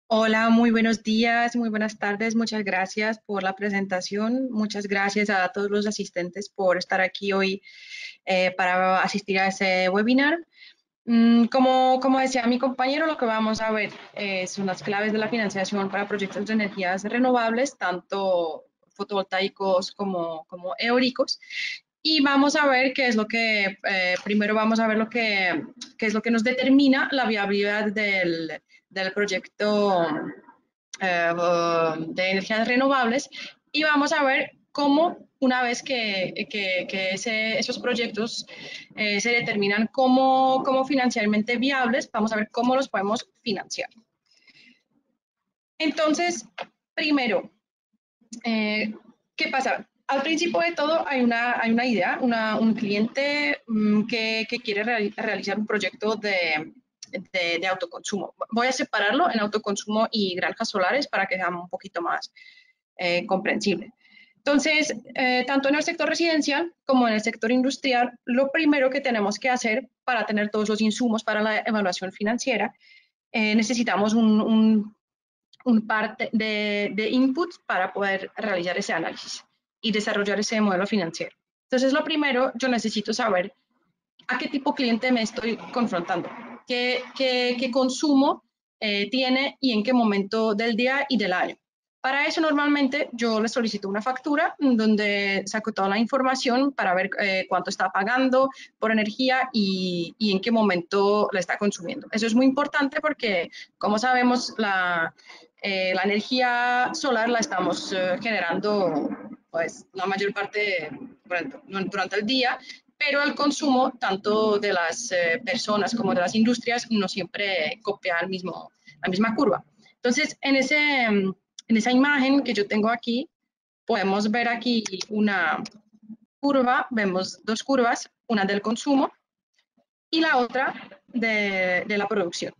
Hola, muy buenos días, muy buenas tardes. Muchas gracias por la presentación. Muchas gracias a todos los asistentes por estar aquí hoy para asistir a ese webinar. Como decía mi compañero, lo que vamos a ver son las claves de la financiación para proyectos de energías renovables, tanto fotovoltaicos como eólicos. Y vamos a ver qué es lo que, primero vamos a ver qué es lo que nos determina la viabilidad del proyecto de energías renovables y vamos a ver cómo una vez que esos proyectos se determinan como financieramente viables, vamos a ver cómo los podemos financiar. Entonces, primero, ¿qué pasa? Al principio de todo hay una idea, un cliente que quiere realizar un proyecto de autoconsumo. Voy a separarlo en autoconsumo y granjas solares para que sea un poquito más comprensible. Entonces, tanto en el sector residencial como en el sector industrial, lo primero que tenemos que hacer para tener todos los insumos para la evaluación financiera, necesitamos un par de inputs para poder realizar ese análisis y desarrollar ese modelo financiero. Entonces, lo primero, yo necesito saber a qué tipo de cliente me estoy confrontando, qué consumo tiene y en qué momento del día y del año. Para eso normalmente yo le solicito una factura donde saco toda la información para ver cuánto está pagando por energía y en qué momento la está consumiendo. Eso es muy importante porque, como sabemos, la energía solar la estamos generando pues, la mayor parte durante el día, pero el consumo tanto de las personas como de las industrias no siempre copia la misma curva. Entonces, en esa imagen que yo tengo aquí, podemos ver aquí una curva, vemos dos curvas, una del consumo y la otra de la producción.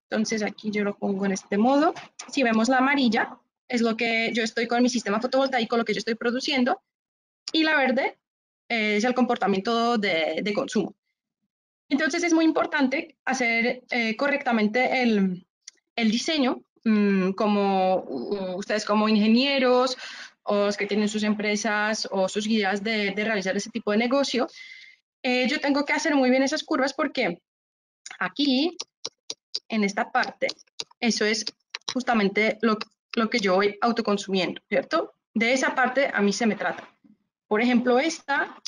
Entonces, aquí yo lo pongo en este modo. Si vemos la amarilla, es lo que yo estoy con mi sistema fotovoltaico, lo que yo estoy produciendo, y la verde es el comportamiento de consumo. Entonces es muy importante hacer correctamente el diseño, como ustedes como ingenieros o los que tienen sus empresas o sus guías de realizar ese tipo de negocio. Yo tengo que hacer muy bien esas curvas porque aquí, en esta parte, eso es justamente lo que yo voy autoconsumiendo, ¿cierto? De esa parte a mí se me trata. Por ejemplo, esta,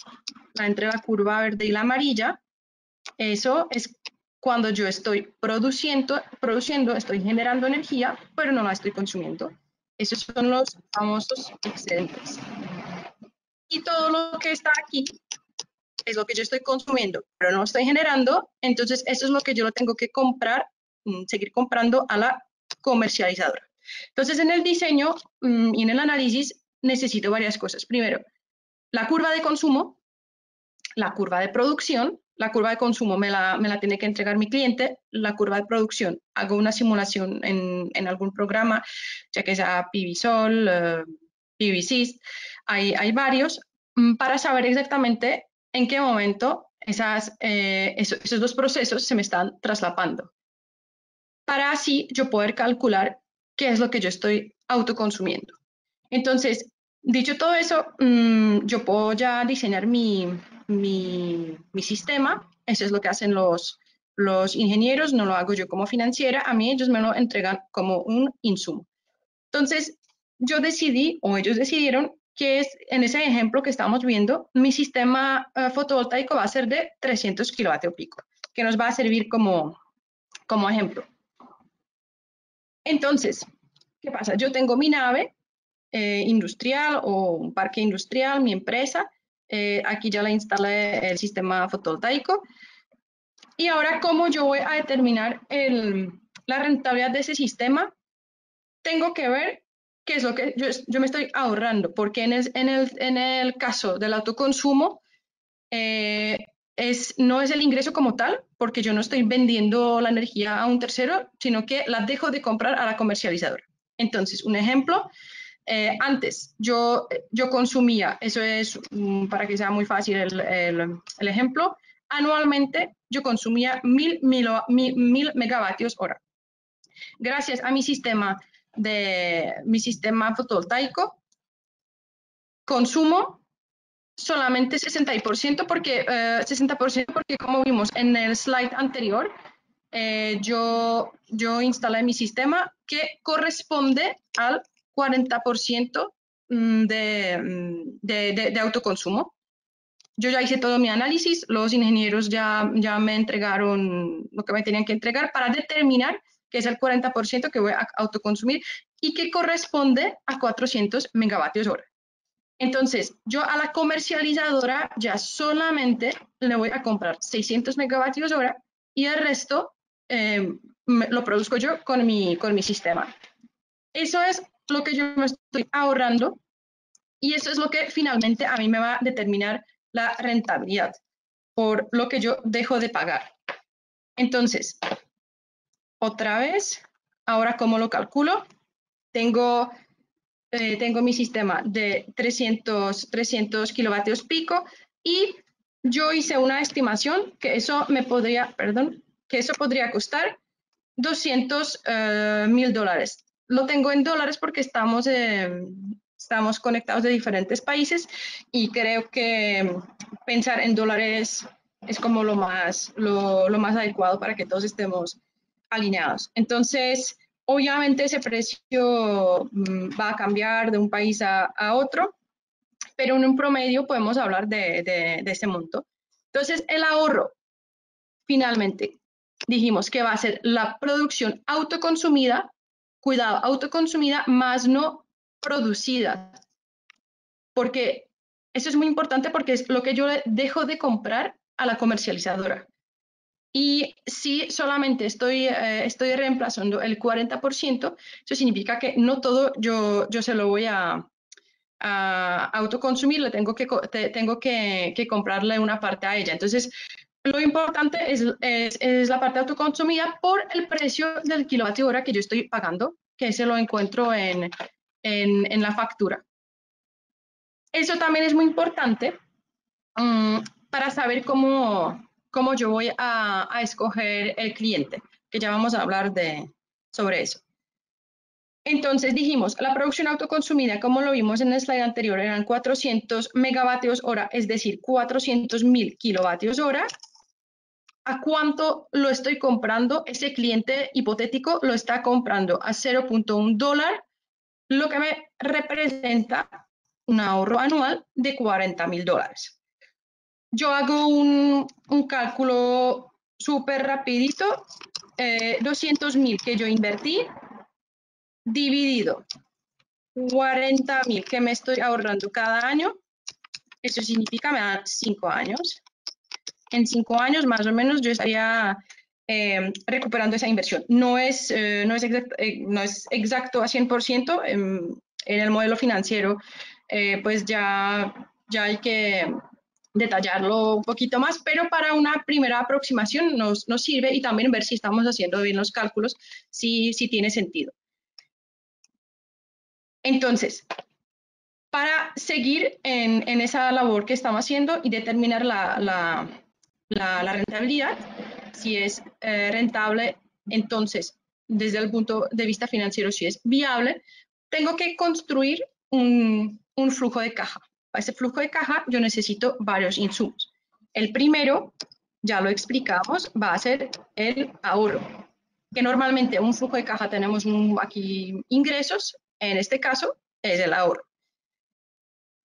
entre la curva verde y la amarilla, eso es cuando yo estoy produciendo, estoy generando energía, pero no la estoy consumiendo. Esos son los famosos excedentes. Y todo lo que está aquí es lo que yo estoy consumiendo, pero no estoy generando, entonces eso es lo que yo lo tengo que comprar, seguir comprando a la comercializadora. Entonces en el diseño y en el análisis necesito varias cosas. Primero, la curva de consumo, la curva de producción, la curva de consumo me la tiene que entregar mi cliente, la curva de producción, hago una simulación en algún programa, ya que sea PVSol, PVSys, hay varios, para saber exactamente en qué momento esos dos procesos se me están traslapando, para así yo poder calcular qué es lo que yo estoy autoconsumiendo. Entonces, dicho todo eso, yo puedo ya diseñar mi sistema. Eso es lo que hacen los ingenieros, no lo hago yo como financiera. A mí ellos me lo entregan como un insumo. Entonces, yo decidí, o ellos decidieron, que es en ese ejemplo que estamos viendo, mi sistema fotovoltaico va a ser de 300 kilovatios pico, que nos va a servir como ejemplo. Entonces, ¿qué pasa? Yo tengo mi nave industrial o un parque industrial, mi empresa. Aquí ya le instalé el sistema fotovoltaico. Y ahora, ¿cómo yo voy a determinar la rentabilidad de ese sistema? Tengo que ver qué es lo que yo me estoy ahorrando, porque en el caso del autoconsumo, eh, no es el ingreso como tal, porque yo no estoy vendiendo la energía a un tercero, sino que la dejo de comprar a la comercializadora. Entonces, un ejemplo, antes yo consumía, eso es para que sea muy fácil el ejemplo, anualmente yo consumía 1000 megavatios hora. gracias a mi sistema fotovoltaico, consumo solamente 60% porque, 60% porque como vimos en el slide anterior, yo instalé mi sistema que corresponde al 40% de autoconsumo. Yo ya hice todo mi análisis, los ingenieros ya me entregaron lo que me tenían que entregar para determinar que es el 40% que voy a autoconsumir y que corresponde a 400 megavatios hora. Entonces, yo a la comercializadora ya solamente le voy a comprar 600 megavatios hora y el resto lo produzco yo con mi sistema. Eso es lo que yo me estoy ahorrando y eso es lo que finalmente a mí me va a determinar la rentabilidad por lo que yo dejo de pagar. Entonces, otra vez, ahora cómo lo calculo, tengo mi sistema de 300 kilovatios pico y yo hice una estimación que eso me podría, que eso podría costar $200,000. Lo tengo en dólares porque estamos conectados de diferentes países y creo que pensar en dólares es como lo más adecuado para que todos estemos alineados. Entonces, obviamente ese precio va a cambiar de un país a otro, pero en un promedio podemos hablar de ese monto. Entonces, el ahorro, finalmente, dijimos que va a ser la producción autoconsumida, cuidado, autoconsumida más no producida, porque eso es muy importante porque es lo que yo dejo de comprar a la comercializadora. Y si solamente estoy reemplazando el 40%, eso significa que no todo yo se lo voy a autoconsumir, tengo que comprarle una parte a ella. Entonces, lo importante es la parte autoconsumida por el precio del kilovatio hora que yo estoy pagando, que se lo encuentro en la factura. Eso también es muy importante para saber cómo yo voy a escoger el cliente, que ya vamos a hablar sobre eso. Entonces dijimos, la producción autoconsumida, como lo vimos en el slide anterior, eran 400 megavatios hora, es decir, 400,000 kilovatios hora. ¿A cuánto lo estoy comprando? Ese cliente hipotético lo está comprando a $0.1, lo que me representa un ahorro anual de $40,000. Yo hago un cálculo súper rapidito, 200,000 que yo invertí, dividido 40,000 que me estoy ahorrando cada año, eso significa me dan 5 años. En 5 años más o menos yo estaría recuperando esa inversión. No es exacto a 100%, en el modelo financiero pues ya hay que detallarlo un poquito más, pero para una primera aproximación nos sirve y también ver si estamos haciendo bien los cálculos, si tiene sentido. Entonces, para seguir en esa labor que estamos haciendo y determinar la rentabilidad, si es rentable, entonces, desde el punto de vista financiero, si es viable, tengo que construir un flujo de caja. Para ese flujo de caja yo necesito varios insumos. El primero, ya lo explicamos, va a ser el ahorro, que normalmente un flujo de caja tenemos aquí ingresos, en este caso es el ahorro.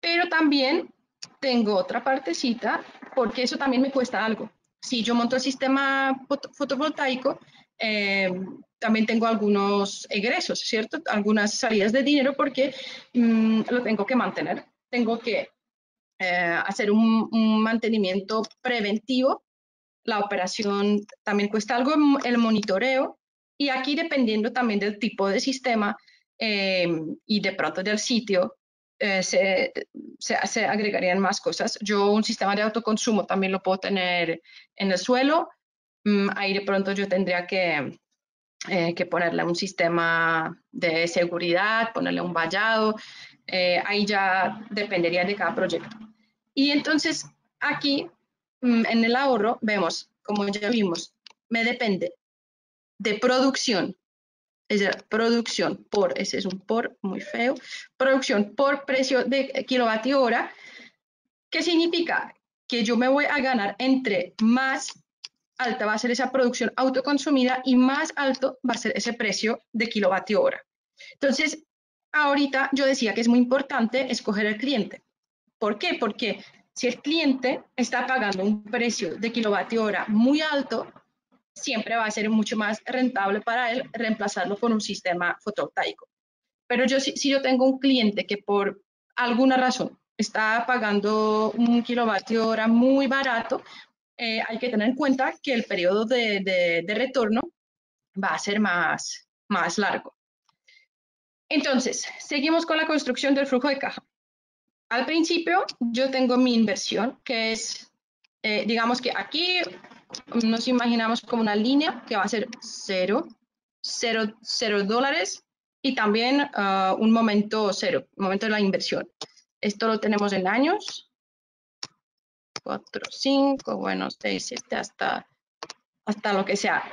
Pero también tengo otra partecita porque eso también me cuesta algo. Si yo monto el sistema fotovoltaico, también tengo algunos egresos, ¿cierto? Algunas salidas de dinero porque lo tengo que mantener. Tengo que hacer un mantenimiento preventivo. La operación también cuesta algo, el monitoreo. Y aquí, dependiendo también del tipo de sistema y de pronto del sitio, se agregarían más cosas. Yo un sistema de autoconsumo también lo puedo tener en el suelo. Ahí de pronto yo tendría que ponerle un sistema de seguridad, ponerle un vallado. Ahí ya dependería de cada proyecto. Y entonces aquí en el ahorro vemos, como ya vimos, me depende de producción es la producción por, ese es un por muy feo, producción por precio de kilovatio hora, ¿qué significa? Que yo me voy a ganar entre más alta va a ser esa producción autoconsumida y más alto va a ser ese precio de kilovatio hora. Entonces, ahorita yo decía que es muy importante escoger el cliente. ¿Por qué? Porque si el cliente está pagando un precio de kilovatio hora muy alto, siempre va a ser mucho más rentable para él reemplazarlo por un sistema fotovoltaico. Pero si yo tengo un cliente que por alguna razón está pagando un kilovatio hora muy barato, hay que tener en cuenta que el periodo de retorno va a ser más largo. Entonces, seguimos con la construcción del flujo de caja. Al principio, yo tengo mi inversión, que es, digamos que aquí nos imaginamos como una línea que va a ser 0, 0, 0 dólares y también un momento cero, un momento de la inversión. Esto lo tenemos en años, 4, 5, bueno, 6, 7, hasta lo que sea.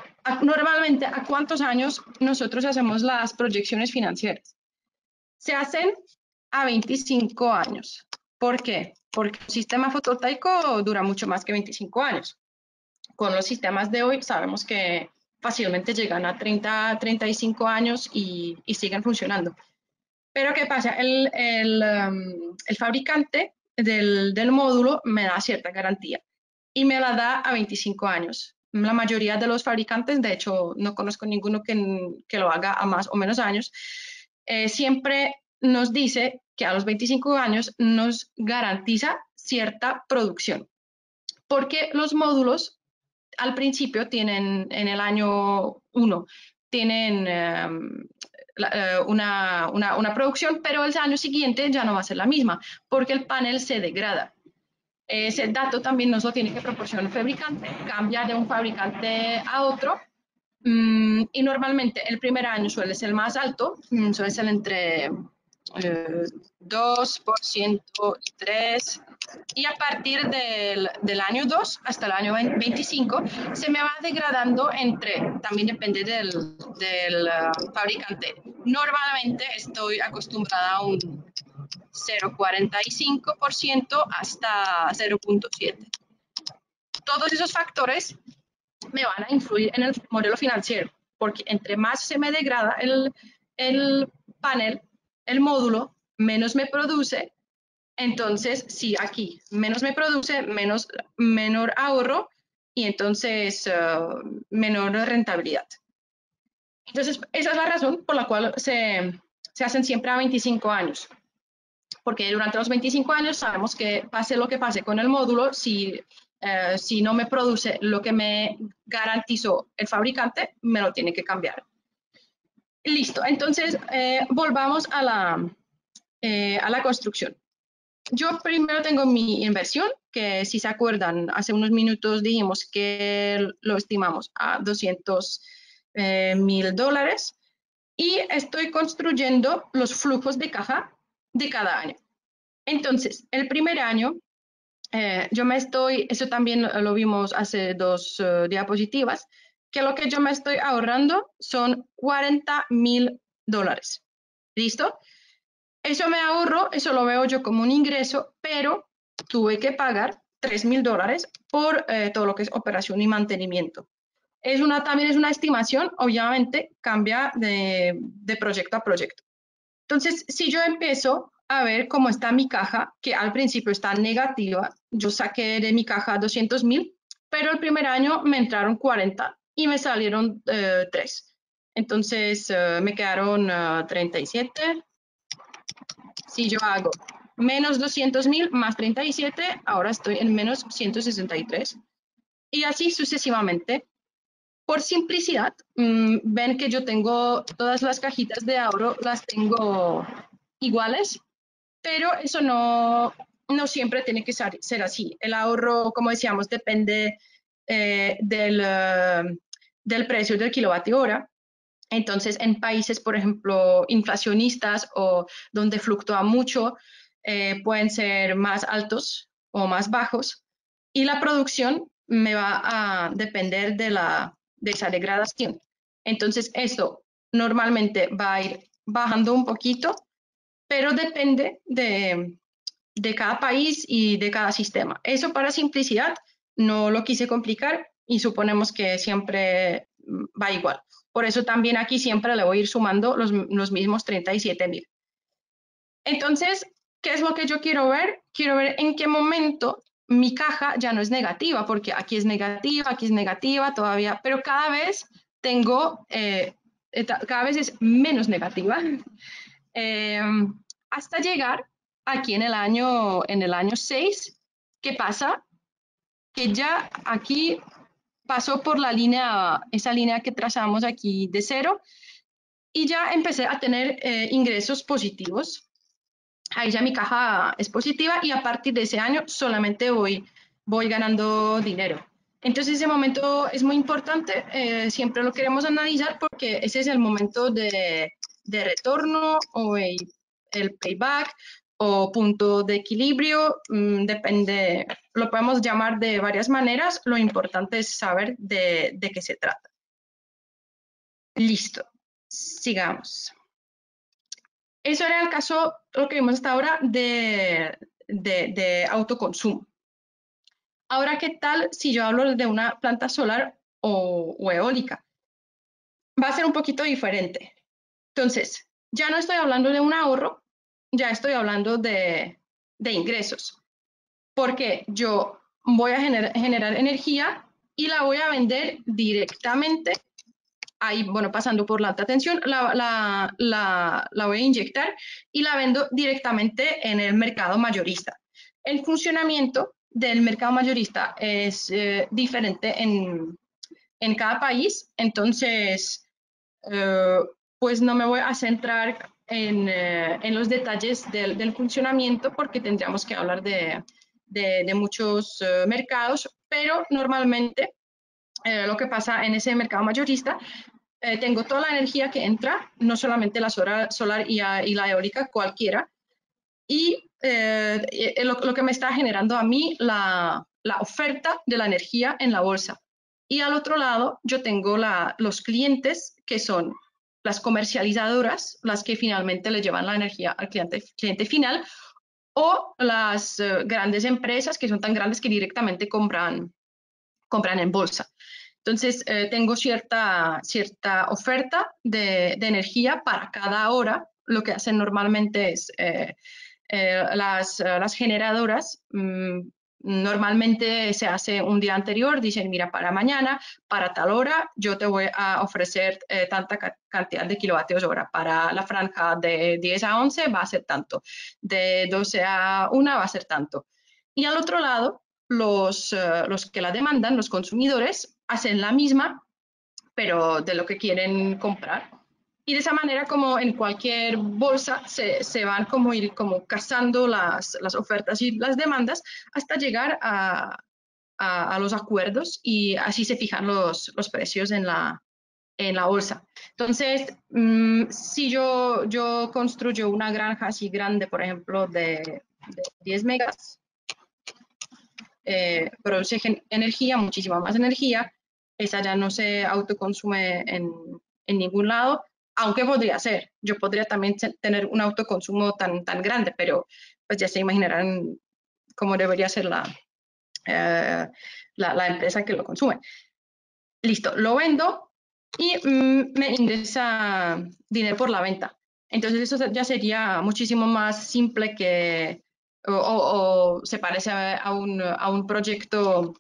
Normalmente, ¿a cuántos años nosotros hacemos las proyecciones financieras? Se hacen a 25 años. ¿Por qué? Porque el sistema fotovoltaico dura mucho más que 25 años. Con los sistemas de hoy sabemos que fácilmente llegan a 30, 35 años y siguen funcionando. Pero ¿qué pasa? El fabricante del módulo me da cierta garantía y me la da a 25 años. La mayoría de los fabricantes, de hecho, no conozco ninguno que lo haga a más o menos años, siempre nos dice que a los 25 años nos garantiza cierta producción, porque los módulos al principio tienen, en el año 1, tienen una producción, pero el año siguiente ya no va a ser la misma, porque el panel se degrada. Ese dato también nos lo tiene que proporcionar el fabricante, cambia de un fabricante a otro, y normalmente el primer año suele ser más alto, suele ser entre 2% y 3%, y a partir del año 2 hasta el año 25 se me va degradando también depende del fabricante. Normalmente estoy acostumbrada a un 0,45% hasta 0,7%. Todos esos factores me van a influir en el modelo financiero, porque entre más se me degrada el panel, el módulo, menos me produce. Entonces, si aquí menos me produce, menor ahorro y entonces menor rentabilidad. Entonces, esa es la razón por la cual se hacen siempre a 25 años. Porque durante los 25 años sabemos que pase lo que pase con el módulo, si no me produce lo que me garantizó el fabricante, me lo tiene que cambiar. Listo, entonces volvamos a la construcción. Yo primero tengo mi inversión, que si se acuerdan, hace unos minutos dijimos que lo estimamos a $200,000 y estoy construyendo los flujos de caja de cada año. Entonces, el primer año, eso también lo vimos hace 2 diapositivas, que lo que yo me estoy ahorrando son $40,000. ¿Listo? Eso me ahorro, eso lo veo yo como un ingreso, pero tuve que pagar $3,000 por todo lo que es operación y mantenimiento. También es una estimación, obviamente cambia de proyecto a proyecto. Entonces, si yo empiezo a ver cómo está mi caja, que al principio está negativa, yo saqué de mi caja 200,000, pero el primer año me entraron 40 y me salieron 3. Entonces, me quedaron 37. Si yo hago menos 200,000 más 37, ahora estoy en menos 163. Y así sucesivamente. Por simplicidad, ven que yo tengo todas las cajitas de ahorro, las tengo iguales, pero eso no siempre tiene que ser así. El ahorro, como decíamos, depende del precio del kilovatio hora. Entonces, en países, por ejemplo, inflacionistas o donde fluctúa mucho, pueden ser más altos o más bajos. Y la producción me va a depender de esa degradación. Entonces, esto normalmente va a ir bajando un poquito, pero depende de cada país y de cada sistema. Eso para simplicidad no lo quise complicar y suponemos que siempre va igual. Por eso también aquí siempre le voy a ir sumando los mismos 37.000. Entonces, ¿qué es lo que yo quiero ver? Quiero ver en qué momento mi caja ya no es negativa, porque aquí es negativa todavía, pero cada vez tengo, cada vez es menos negativa, eh, hasta llegar aquí en el año 6. ¿Qué pasa? Que ya aquí pasó por la línea, esa línea que trazamos aquí de cero, y ya empecé a tener ingresos positivos. Ahí ya mi caja es positiva y a partir de ese año solamente voy ganando dinero. Entonces ese momento es muy importante, siempre lo queremos analizar porque ese es el momento de retorno o el payback o punto de equilibrio, depende, lo podemos llamar de varias maneras, lo importante es saber de qué se trata. Listo, sigamos. Eso era el caso, lo que vimos hasta ahora, de autoconsumo. Ahora, ¿qué tal si yo hablo de una planta solar o eólica? Va a ser un poquito diferente. Entonces, ya no estoy hablando de un ahorro, ya estoy hablando de ingresos, porque yo voy a generar energía y la voy a vender directamente ahí, bueno, pasando por la alta tensión, la voy a inyectar y la vendo directamente en el mercado mayorista. El funcionamiento del mercado mayorista es diferente en cada país, entonces, pues no me voy a centrar en los detalles del funcionamiento porque tendríamos que hablar de muchos mercados, pero normalmente lo que pasa en ese mercado mayorista, tengo toda la energía que entra, no solamente la solar y la eólica, cualquiera, y lo que me está generando a mí la oferta de la energía en la bolsa. Y al otro lado, yo tengo los clientes que son las comercializadoras, las que finalmente le llevan la energía al cliente final, o las grandes empresas que son tan grandes que directamente compran en bolsa. Entonces, tengo cierta oferta de energía para cada hora. Lo que hacen normalmente es las generadoras, normalmente se hace un día anterior, dicen, mira, para mañana, para tal hora, yo te voy a ofrecer tanta cantidad de kilovatios hora. Para la franja de 10 a 11 va a ser tanto, de 12 a 1 va a ser tanto. Y al otro lado, los que la demandan, los consumidores, hacen la misma, pero de lo que quieren comprar. Y de esa manera, como en cualquier bolsa, se van como ir como cazando las ofertas y las demandas hasta llegar a los acuerdos y así se fijan los precios en la bolsa. Entonces, si yo construyo una granja así grande, por ejemplo, de 10 megas, produce energía, muchísima más energía, esa ya no se autoconsume en ningún lado, aunque podría ser. Yo podría también tener un autoconsumo tan grande, pero pues ya se imaginarán cómo debería ser la empresa que lo consume. Listo, lo vendo y me ingresa dinero por la venta. Entonces eso ya sería muchísimo más simple que, o se parece a un proyecto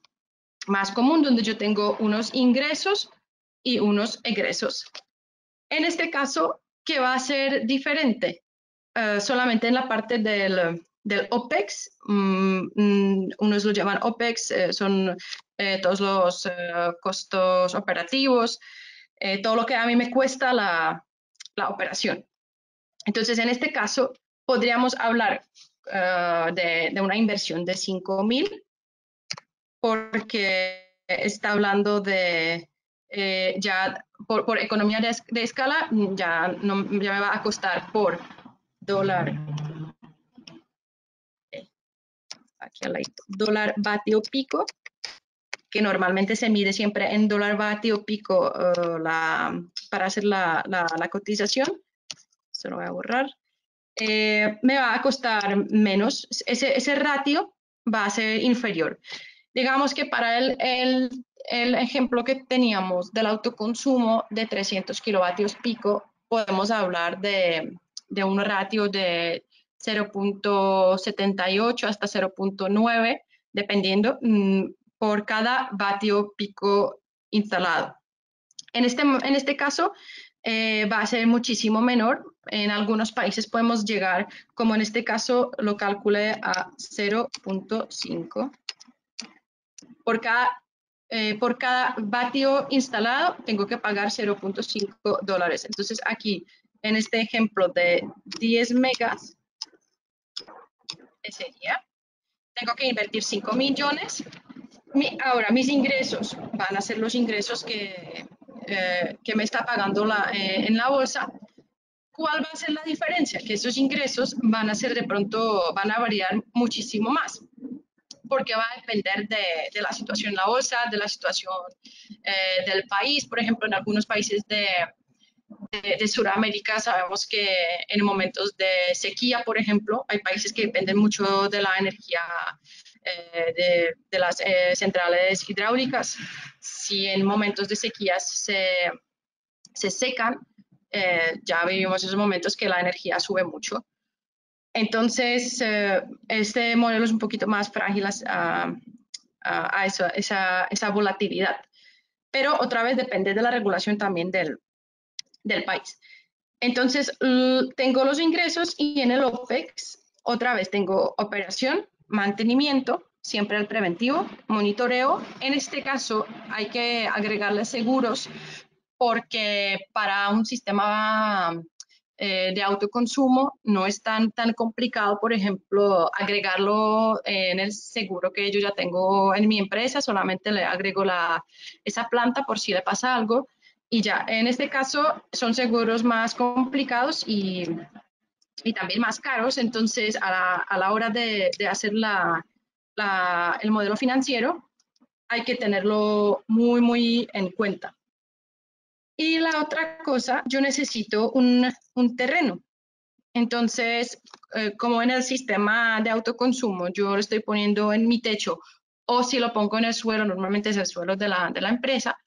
más común donde yo tengo unos ingresos y unos egresos. En este caso, ¿qué va a ser diferente? Solamente en la parte del OPEX, unos lo llaman OPEX, son todos los costos operativos, todo lo que a mí me cuesta la operación. Entonces, en este caso, podríamos hablar de una inversión de 5.000 porque está hablando de ya por economía de escala, ya me va a costar por dólar, aquí al lado, dólar vatio pico, que normalmente se mide siempre en dólar vatio pico para hacer la cotización. Esto lo voy a borrar. Me va a costar menos. Ese ratio va a ser inferior. Digamos que para el ejemplo que teníamos del autoconsumo de 300 kilovatios pico, podemos hablar de un ratio de 0.78 hasta 0.9, dependiendo por cada vatio pico instalado. En este caso, va a ser muchísimo menor. En algunos países podemos llegar, como en este caso lo calculé a 0.5. Por cada vatio instalado tengo que pagar 0.5 dólares. Entonces aquí, en este ejemplo de 10 megas, sería, tengo que invertir 5 millones. Ahora, mis ingresos van a ser los ingresos que me está pagando en la bolsa. ¿Cuál va a ser la diferencia? Que esos ingresos van a ser de pronto, van a variar muchísimo más, porque va a depender de la situación en la bolsa, de la situación del país. Por ejemplo, en algunos países de Sudamérica sabemos que en momentos de sequía, por ejemplo, hay países que dependen mucho de la energía de las centrales hidráulicas. Si en momentos de sequías se secan, ya vivimos esos momentos que la energía sube mucho. Entonces, este modelo es un poquito más frágil a esa volatilidad. Pero otra vez depende de la regulación también del país. Entonces, tengo los ingresos y en el OPEX, otra vez tengo operación, mantenimiento, siempre el preventivo, monitoreo. En este caso, hay que agregarle seguros porque para un sistema de autoconsumo no es tan complicado, por ejemplo, agregarlo en el seguro que yo ya tengo en mi empresa, solamente le agrego esa planta por si le pasa algo y ya. En este caso son seguros más complicados y también más caros, entonces a la hora de hacer el modelo financiero hay que tenerlo muy en cuenta. Y la otra cosa, yo necesito un terreno. Entonces, como en el sistema de autoconsumo, yo lo estoy poniendo en mi techo o si lo pongo en el suelo, normalmente es el suelo de la empresa.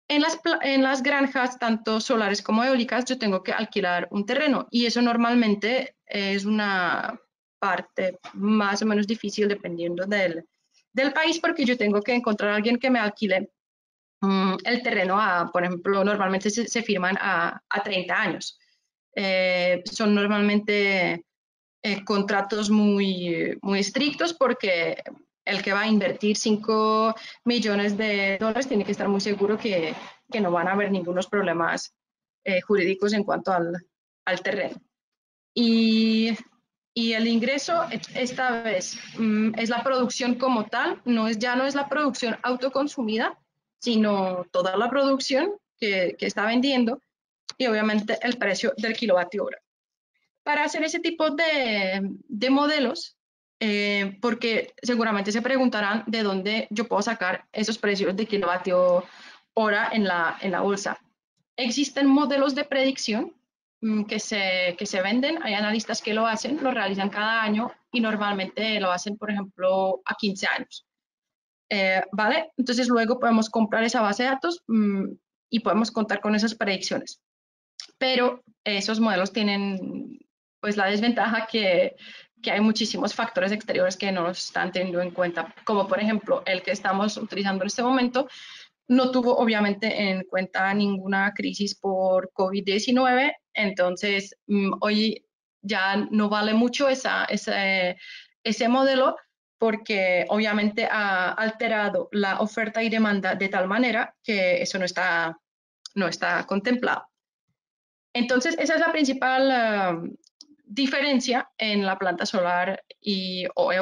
En las granjas, tanto solares como eólicas, yo tengo que alquilar un terreno y eso normalmente es una parte más o menos difícil dependiendo del país porque yo tengo que encontrar a alguien que me alquile el terreno, por ejemplo, normalmente se firman a 30 años. Son normalmente contratos muy estrictos porque el que va a invertir 5 millones de dólares tiene que estar muy seguro que no van a haber ningunos problemas jurídicos en cuanto al terreno. Y el ingreso, esta vez, es la producción como tal, ya no es la producción autoconsumida, sino toda la producción que está vendiendo y obviamente el precio del kilovatio hora. Para hacer ese tipo de modelos, porque seguramente se preguntarán de dónde yo puedo sacar esos precios de kilovatio hora en la bolsa. Existen modelos de predicción que se venden, hay analistas que lo hacen, lo realizan cada año y normalmente lo hacen, por ejemplo, a 15 años. ¿Vale? Entonces luego podemos comprar esa base de datos y podemos contar con esas predicciones. Pero esos modelos tienen pues la desventaja que hay muchísimos factores exteriores que no están teniendo en cuenta, como por ejemplo el que estamos utilizando en este momento, no tuvo obviamente en cuenta ninguna crisis por COVID-19, entonces hoy ya no vale mucho ese modelo porque obviamente ha alterado la oferta y demanda de tal manera que eso no está contemplado. Entonces, esa es la principal diferencia en la planta solar o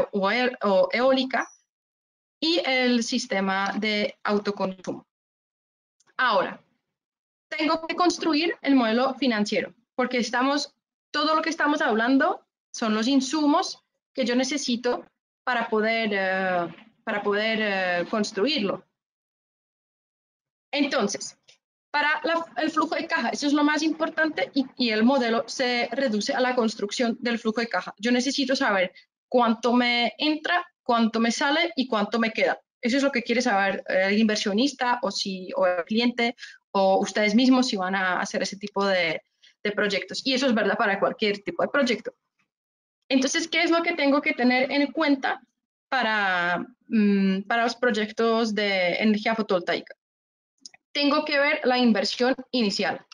eólica y el sistema de autoconsumo. Ahora, tengo que construir el modelo financiero, porque todo lo que estamos hablando son los insumos que yo necesito para poder construirlo. Entonces, para el flujo de caja, eso es lo más importante y el modelo se reduce a la construcción del flujo de caja. Yo necesito saber cuánto me entra, cuánto me sale y cuánto me queda. Eso es lo que quiere saber el inversionista o el cliente o ustedes mismos si van a hacer ese tipo de proyectos. Y eso es verdad para cualquier tipo de proyecto. Entonces, ¿qué es lo que tengo que tener en cuenta para los proyectos de energía fotovoltaica? Tengo que ver la inversión inicial,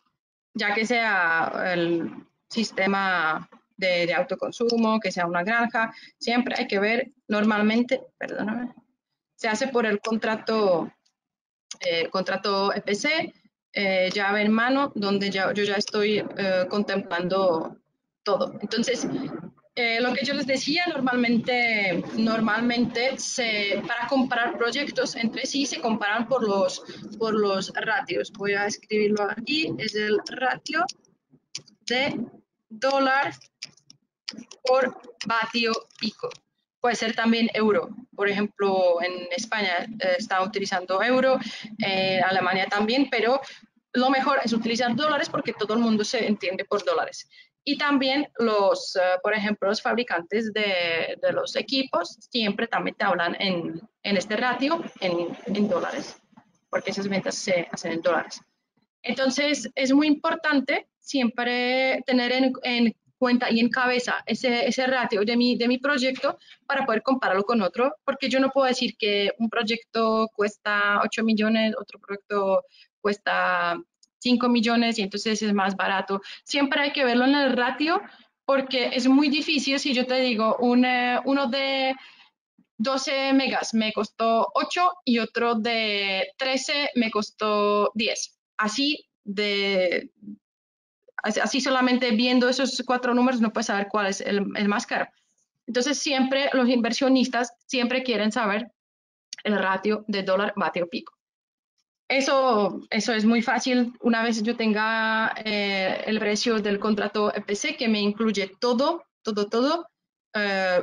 ya que sea el sistema de autoconsumo, que sea una granja, siempre hay que ver normalmente, perdóname, se hace por el contrato EPC, llave en mano, donde yo ya estoy contemplando todo. Entonces, lo que yo les decía, normalmente para comparar proyectos entre sí se comparan por los ratios. Voy a escribirlo aquí, es el ratio de dólar por vatio pico. Puede ser también euro. Por ejemplo, en España está utilizando euro, Alemania también, pero lo mejor es utilizar dólares porque todo el mundo se entiende por dólares. Y también por ejemplo, los fabricantes de los equipos siempre también te hablan en este ratio, en dólares, porque esas ventas se hacen en dólares. Entonces, es muy importante siempre tener en cuenta y en cabeza ese ratio de mi proyecto para poder compararlo con otro, porque yo no puedo decir que un proyecto cuesta 8 millones, otro proyecto cuesta 5 millones y entonces es más barato. Siempre hay que verlo en el ratio porque es muy difícil si yo te digo uno de 12 megas me costó 8 y otro de 13 me costó 10. Así solamente viendo esos 4 números no puedes saber cuál es el más caro. Entonces siempre los inversionistas siempre quieren saber el ratio de dólar vatio pico. Eso es muy fácil. Una vez yo tenga el precio del contrato EPC que me incluye todo,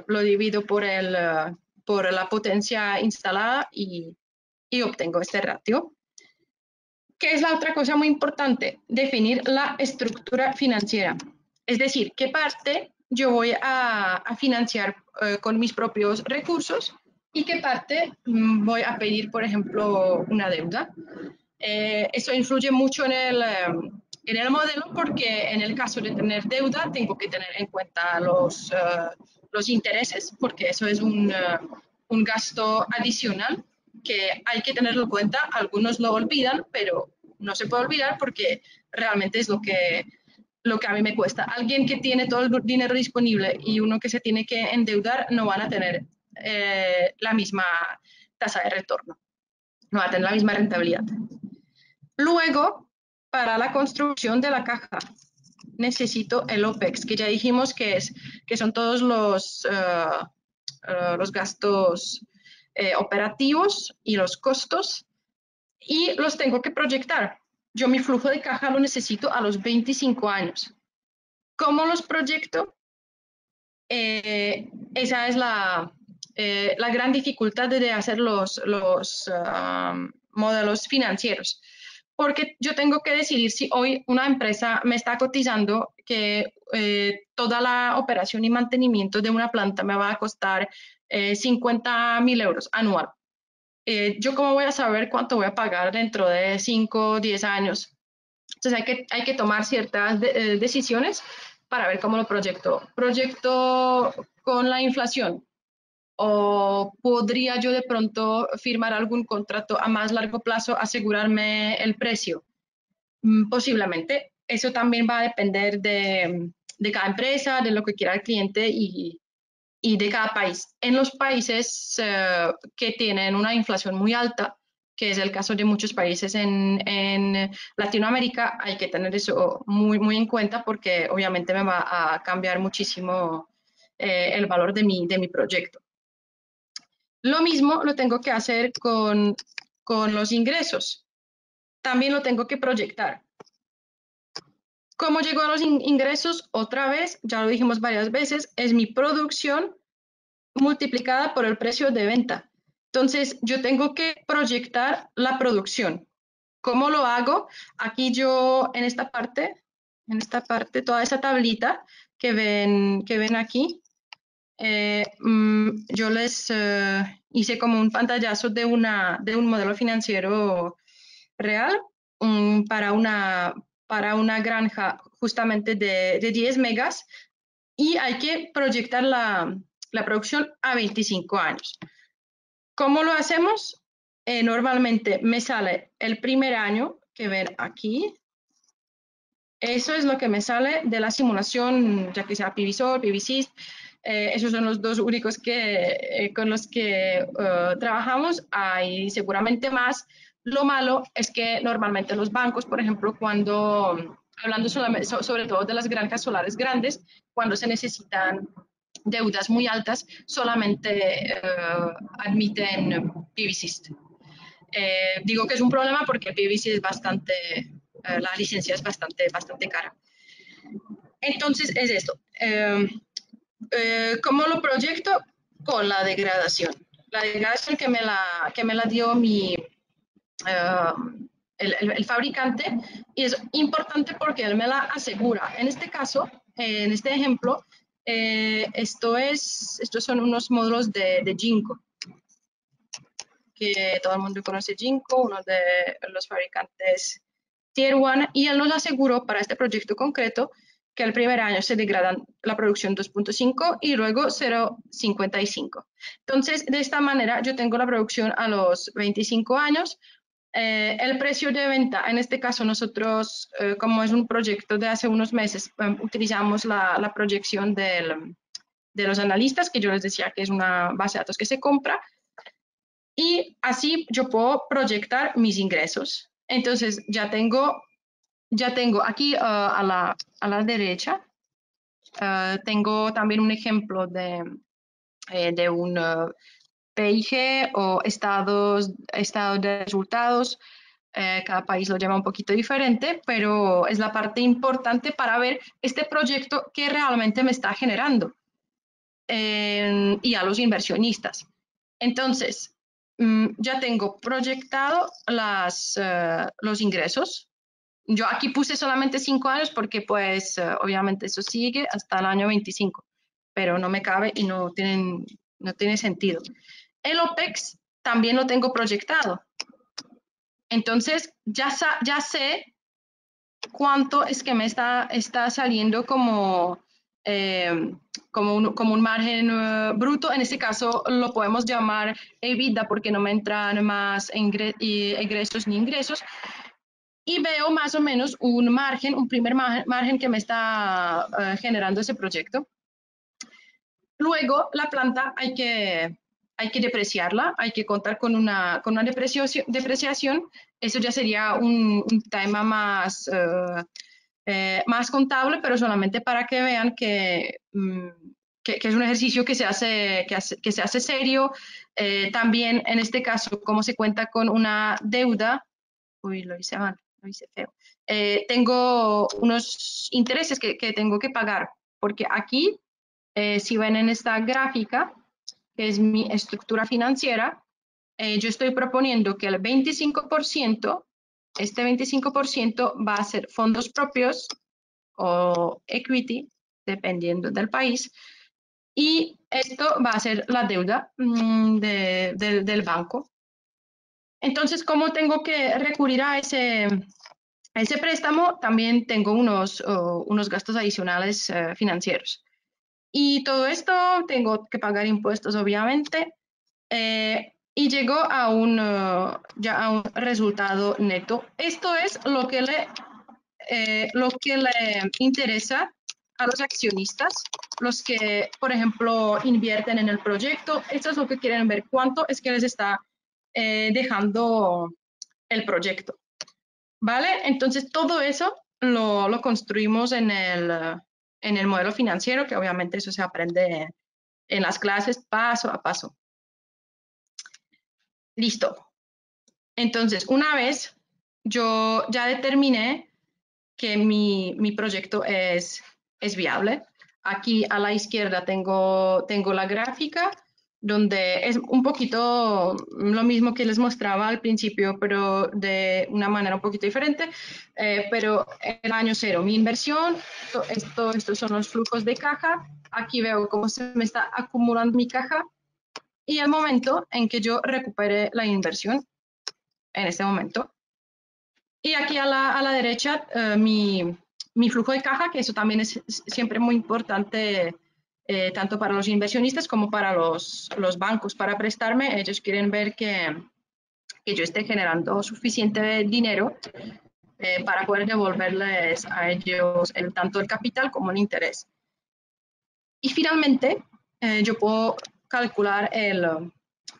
lo divido por la potencia instalada y obtengo este ratio. ¿Qué es la otra cosa muy importante? Definir la estructura financiera. Es decir, qué parte yo voy a financiar con mis propios recursos y qué parte voy a pedir, por ejemplo, una deuda. Eso influye mucho en el modelo porque en el caso de tener deuda tengo que tener en cuenta los intereses porque eso es un gasto adicional que hay que tenerlo en cuenta. Algunos lo olvidan, pero no se puede olvidar porque realmente es lo que a mí me cuesta. Alguien que tiene todo el dinero disponible y uno que se tiene que endeudar no van a tener la misma tasa de retorno, no va a tener la misma rentabilidad. Luego, para la construcción de la caja, necesito el OPEX, que ya dijimos que son todos los gastos operativos y los costos, y los tengo que proyectar. Yo mi flujo de caja lo necesito a los 25 años. ¿Cómo los proyecto? Esa es la gran dificultad de hacer los modelos financieros. Porque yo tengo que decidir si hoy una empresa me está cotizando que toda la operación y mantenimiento de una planta me va a costar 50.000 euros anual. ¿Yo cómo voy a saber cuánto voy a pagar dentro de 5 o 10 años? Entonces hay que tomar ciertas decisiones para ver cómo lo proyecto. ¿Proyecto con la inflación? ¿O podría yo de pronto firmar algún contrato a más largo plazo, asegurarme el precio? Posiblemente. Eso también va a depender de cada empresa, de lo que quiera el cliente y de cada país. En los países que tienen una inflación muy alta, que es el caso de muchos países en Latinoamérica, hay que tener eso muy, muy en cuenta porque obviamente me va a cambiar muchísimo el valor de mi proyecto. Lo mismo lo tengo que hacer con los ingresos. También lo tengo que proyectar. ¿Cómo llego a los ingresos? Otra vez, ya lo dijimos varias veces, es mi producción multiplicada por el precio de venta. Entonces, yo tengo que proyectar la producción. ¿Cómo lo hago? Aquí yo, en esta parte, toda esa tablita que ven aquí, yo les hice como un pantallazo de un modelo financiero real para una granja justamente de 10 megas y hay que proyectar la producción a 25 años. ¿Cómo lo hacemos? Normalmente me sale el primer año que ven aquí. Eso es lo que me sale de la simulación, ya que sea PVSOL, PVSys. Esos son los dos únicos con los que trabajamos. Hay seguramente más. Lo malo es que normalmente los bancos, por ejemplo, hablando sobre todo de las granjas solares grandes, cuando se necesitan deudas muy altas, solamente admiten PVSys. Digo que es un problema porque el PVC es la licencia es bastante cara. Entonces es esto. ¿Cómo lo proyecto? Con la degradación. La degradación que me la dio el fabricante y es importante porque él me la asegura. En este caso, en este ejemplo, estos son unos módulos de Jinko, que todo el mundo conoce Jinko, uno de los fabricantes Tier 1, y él nos aseguró para este proyecto concreto que el primer año se degradan la producción 2.5 y luego 0.55. Entonces, de esta manera, yo tengo la producción a los 25 años. El precio de venta, en este caso nosotros, como es un proyecto de hace unos meses, utilizamos la proyección de los analistas, que yo les decía que es una base de datos que se compra, y así yo puedo proyectar mis ingresos. Entonces ya tengo aquí a la derecha, tengo también un ejemplo de un PIG o estado de resultados. Cada país lo llama un poquito diferente, pero es la parte importante para ver este proyecto que realmente me está generando y a los inversionistas. Entonces, ya tengo proyectado los ingresos. Yo aquí puse solamente 5 años porque pues obviamente eso sigue hasta el año 25, pero no me cabe y no tiene sentido. El OPEX también lo tengo proyectado. Entonces, ya sé cuánto es que me está saliendo como un margen bruto. En este caso lo podemos llamar EBITDA porque no me entran más egresos ni ingresos. Y veo más o menos un primer margen que me está generando ese proyecto. Luego, la planta hay que depreciarla, hay que contar con una depreciación. Eso ya sería un tema más contable, pero solamente para que vean que es un ejercicio que se hace serio. También, en este caso, como se cuenta con una deuda, uy, lo hice mal, lo hice feo. Tengo unos intereses que tengo que pagar, porque aquí si ven en esta gráfica, que es mi estructura financiera, yo estoy proponiendo que el 25%, este 25% va a ser fondos propios o equity, dependiendo del país, y esto va a ser la deuda del banco. Entonces, ¿cómo tengo que recurrir a ese préstamo? También tengo unos gastos adicionales financieros. Y todo esto tengo que pagar impuestos, obviamente, y llego ya a un resultado neto. Esto es lo que le interesa a los accionistas, los que, por ejemplo, invierten en el proyecto. Esto es lo que quieren ver, cuánto es que les está dejando el proyecto. ¿Vale? Entonces, todo eso lo construimos en el modelo financiero, que obviamente eso se aprende en las clases paso a paso. Listo. Entonces, una vez yo ya determiné que mi proyecto es viable, aquí a la izquierda tengo la gráfica, donde es un poquito lo mismo que les mostraba al principio, pero de una manera un poquito diferente. Pero en el año cero, mi inversión, estos son los flujos de caja. Aquí veo cómo se me está acumulando mi caja y el momento en que yo recupere la inversión en este momento. Y aquí a la derecha, mi flujo de caja, que eso también es siempre muy importante, tanto para los inversionistas como para los bancos, para prestarme. Ellos quieren ver que yo esté generando suficiente dinero para poder devolverles a ellos tanto el capital como el interés. Y finalmente, yo puedo calcular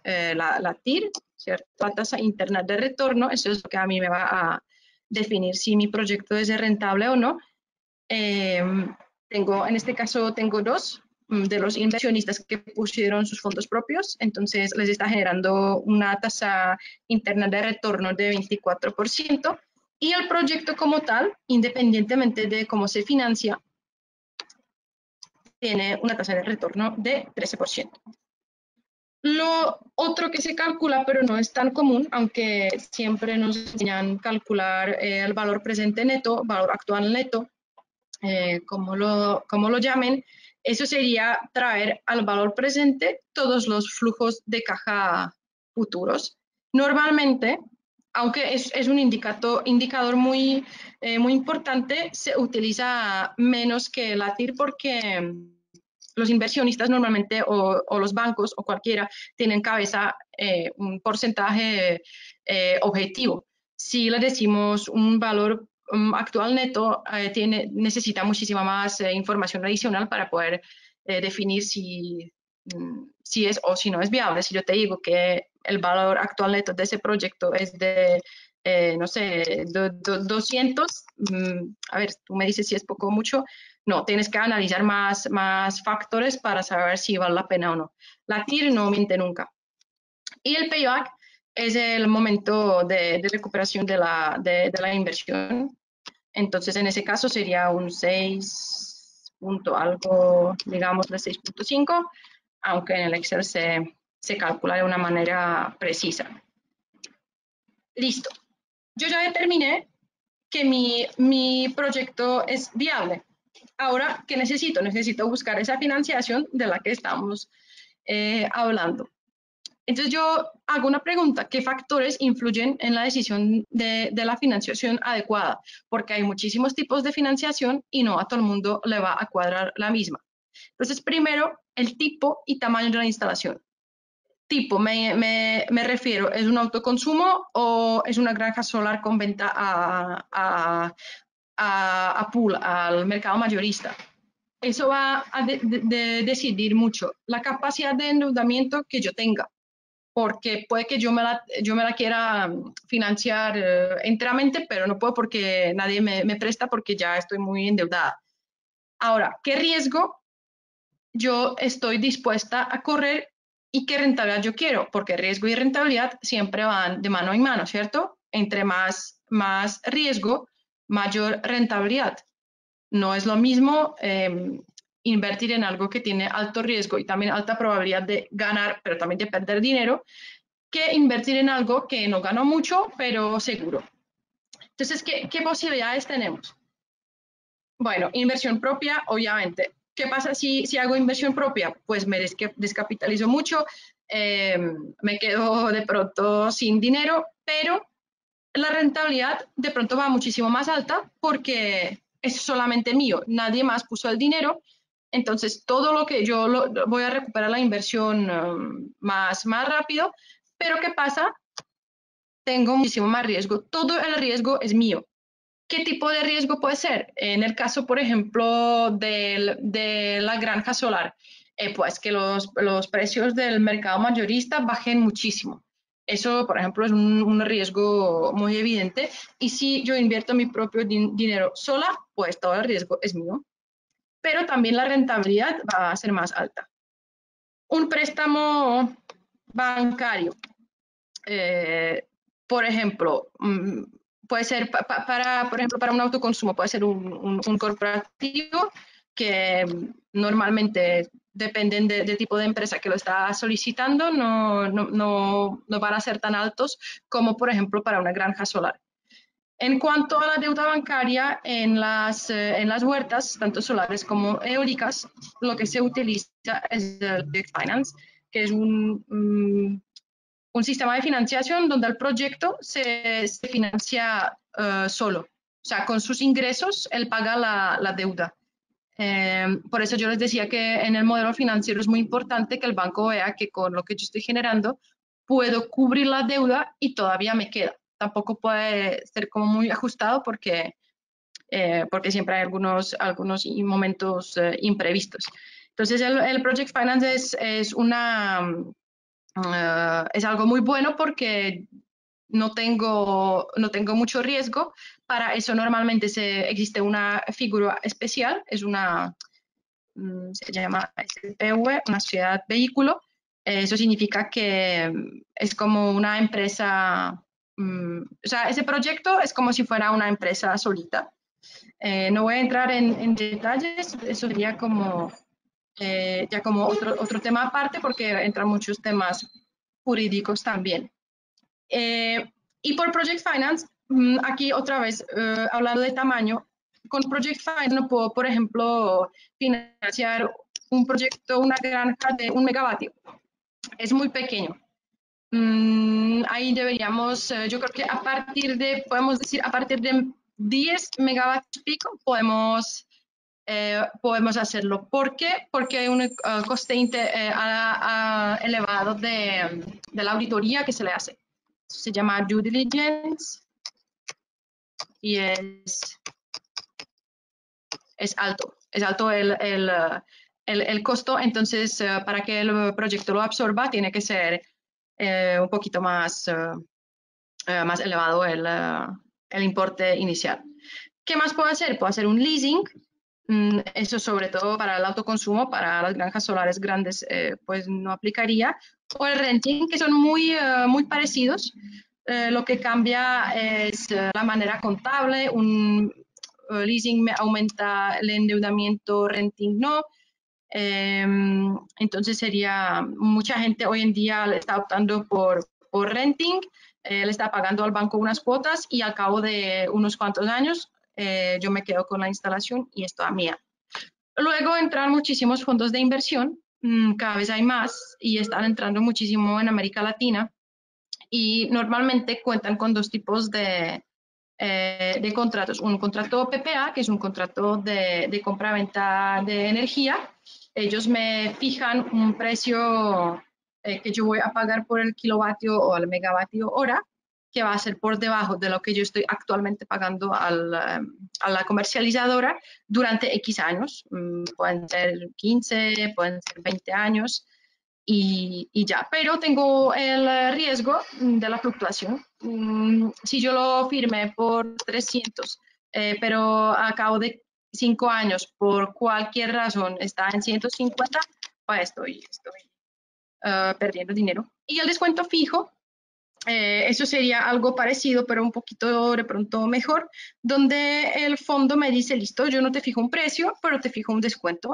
la TIR, ¿cierto? La tasa interna de retorno. Eso es lo que a mí me va a definir si mi proyecto es rentable o no. Eh, en este caso, tengo dos de los inversionistas que pusieron sus fondos propios, entonces les está generando una tasa interna de retorno de 24%, y el proyecto como tal, independientemente de cómo se financia, tiene una tasa de retorno de 13%. Lo otro que se calcula, pero no es tan común, aunque siempre nos enseñan a calcular el valor presente neto, valor actual neto, como lo llamen, eso sería traer al valor presente todos los flujos de caja futuros. Normalmente, aunque es un indicador muy importante, se utiliza menos que la TIR porque los inversionistas normalmente o los bancos o cualquiera tienen cabeza un porcentaje objetivo. Si le decimos un valor actual neto, necesita muchísima más información adicional para poder definir si es o si no es viable. Si yo te digo que el valor actual neto de ese proyecto es de, no sé, 200, a ver, tú me dices si es poco o mucho. No, tienes que analizar más factores para saber si vale la pena o no. La TIR no miente nunca. Y el payback es el momento de recuperación de la inversión. Entonces, en ese caso sería un 6 punto algo, digamos, de 6.5, aunque en el Excel se calcula de una manera precisa. Listo. Yo ya determiné que mi proyecto es viable. Ahora, ¿qué necesito? Necesito buscar esa financiación de la que estamos hablando. Entonces yo hago una pregunta: ¿qué factores influyen en la decisión de la financiación adecuada? Porque hay muchísimos tipos de financiación y no a todo el mundo le va a cuadrar la misma. Entonces, primero, el tipo y tamaño de la instalación. Tipo, me refiero, ¿es un autoconsumo o es una granja solar con venta a pool, al mercado mayorista? Eso va a decidir mucho la capacidad de endeudamiento que yo tenga, porque puede que yo me la quiera financiar enteramente, pero no puedo porque nadie me presta porque ya estoy muy endeudada. Ahora, ¿qué riesgo yo estoy dispuesta a correr y qué rentabilidad yo quiero? Porque riesgo y rentabilidad siempre van de mano en mano, ¿cierto? Entre más riesgo, mayor rentabilidad. No es lo mismo invertir en algo que tiene alto riesgo y también alta probabilidad de ganar, pero también de perder dinero, que invertir en algo que no gano mucho, pero seguro. Entonces, ¿qué posibilidades tenemos? Bueno, inversión propia, obviamente. ¿Qué pasa si hago inversión propia? Pues me descapitalizo mucho, me quedo de pronto sin dinero, pero la rentabilidad de pronto va muchísimo más alta porque es solamente mío, nadie más puso el dinero. Entonces, todo lo que voy a recuperar la inversión más rápido, pero ¿qué pasa? Tengo muchísimo más riesgo. Todo el riesgo es mío. ¿Qué tipo de riesgo puede ser? En el caso, por ejemplo, de la granja solar, pues que los precios del mercado mayorista bajen muchísimo. Eso, por ejemplo, es un riesgo muy evidente. Y si yo invierto mi propio dinero sola, pues todo el riesgo es mío. Pero también la rentabilidad va a ser más alta. Un préstamo bancario, eh, por ejemplo, puede ser por ejemplo, para un autoconsumo, puede ser un corporativo que normalmente dependen del tipo de empresa que lo está solicitando, no van a ser tan altos como, por ejemplo, para una granja solar. En cuanto a la deuda bancaria en las huertas, tanto solares como eólicas, lo que se utiliza es el project finance, que es un sistema de financiación donde el proyecto se financia solo. O sea, con sus ingresos, él paga la deuda. Por eso yo les decía que en el modelo financiero es muy importante que el banco vea que con lo que yo estoy generando puedo cubrir la deuda y todavía me queda. Tampoco puede ser como muy ajustado porque siempre hay algunos momentos imprevistos. Entonces el Project Finance es algo muy bueno porque no tengo mucho riesgo. Para eso normalmente existe una figura especial, se llama SPV, una sociedad vehículo. Eso significa que es como una empresa, o sea, ese proyecto es como si fuera una empresa solita. No voy a entrar en detalles, eso sería como ya como otro tema aparte porque entran muchos temas jurídicos también. Y por Project Finance, aquí otra vez, hablando de tamaño, con Project Finance no puedo, por ejemplo, financiar un proyecto, una granja de 1 megavatio. Es muy pequeño. Ahí deberíamos, yo creo que podemos decir, a partir de 10 megavatios pico podemos hacerlo. ¿Por qué? Porque hay un coste elevado de la auditoría que se le hace. Se llama due diligence y es alto el costo. Entonces, para que el proyecto lo absorba, tiene que ser un poquito más elevado el importe inicial. ¿Qué más puedo hacer? Puedo hacer un leasing. Eso sobre todo para el autoconsumo, para las granjas solares grandes, pues no aplicaría. O el renting, que son muy parecidos. Lo que cambia es la manera contable. Un leasing me aumenta el endeudamiento, renting no. Entonces sería, mucha gente hoy en día le está optando por renting, le está pagando al banco unas cuotas y al cabo de unos cuantos años yo me quedo con la instalación y es toda mía. Luego entran muchísimos fondos de inversión, cada vez hay más y están entrando muchísimo en América Latina y normalmente cuentan con dos tipos de contratos. Un contrato PPA, que es un contrato de compra-venta de energía. Ellos me fijan un precio que yo voy a pagar por el kilovatio o al megavatio hora, que va a ser por debajo de lo que yo estoy actualmente pagando a la comercializadora durante X años. Pueden ser 15, pueden ser 20 años y ya, pero tengo el riesgo de la fluctuación. Si yo lo firmé por 300, pero a cabo de 5 años, por cualquier razón, está en 150, pues estoy perdiendo dinero. Y el descuento fijo, eso sería algo parecido, pero un poquito de pronto mejor, donde el fondo me dice, listo, yo no te fijo un precio, pero te fijo un descuento.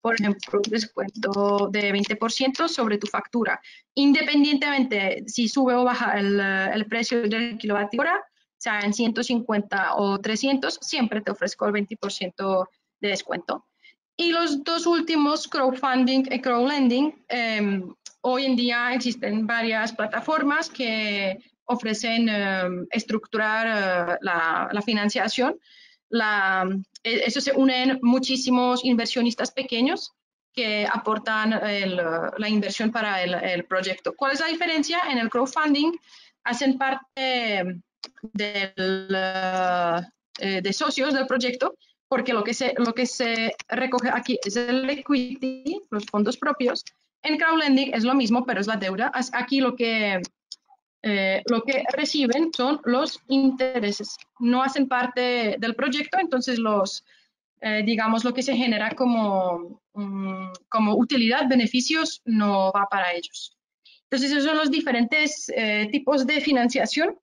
Por ejemplo, un descuento de 20% sobre tu factura. Independientemente si sube o baja el precio del kilovatio hora, sea en 150 o 300, siempre te ofrezco el 20% de descuento. Y los dos últimos, crowdfunding y crowdlending, hoy en día existen varias plataformas que ofrecen estructurar la financiación. Eso se unen muchísimos inversionistas pequeños que aportan la inversión para el proyecto. ¿Cuál es la diferencia? En el crowdfunding hacen parte de socios del proyecto, porque lo que se recoge aquí es el equity, los fondos propios. En crowdlending es lo mismo, pero es la deuda. Aquí lo que reciben son los intereses. No hacen parte del proyecto, entonces digamos, lo que se genera como utilidad, beneficios, no va para ellos. Entonces, esos son los diferentes tipos de financiación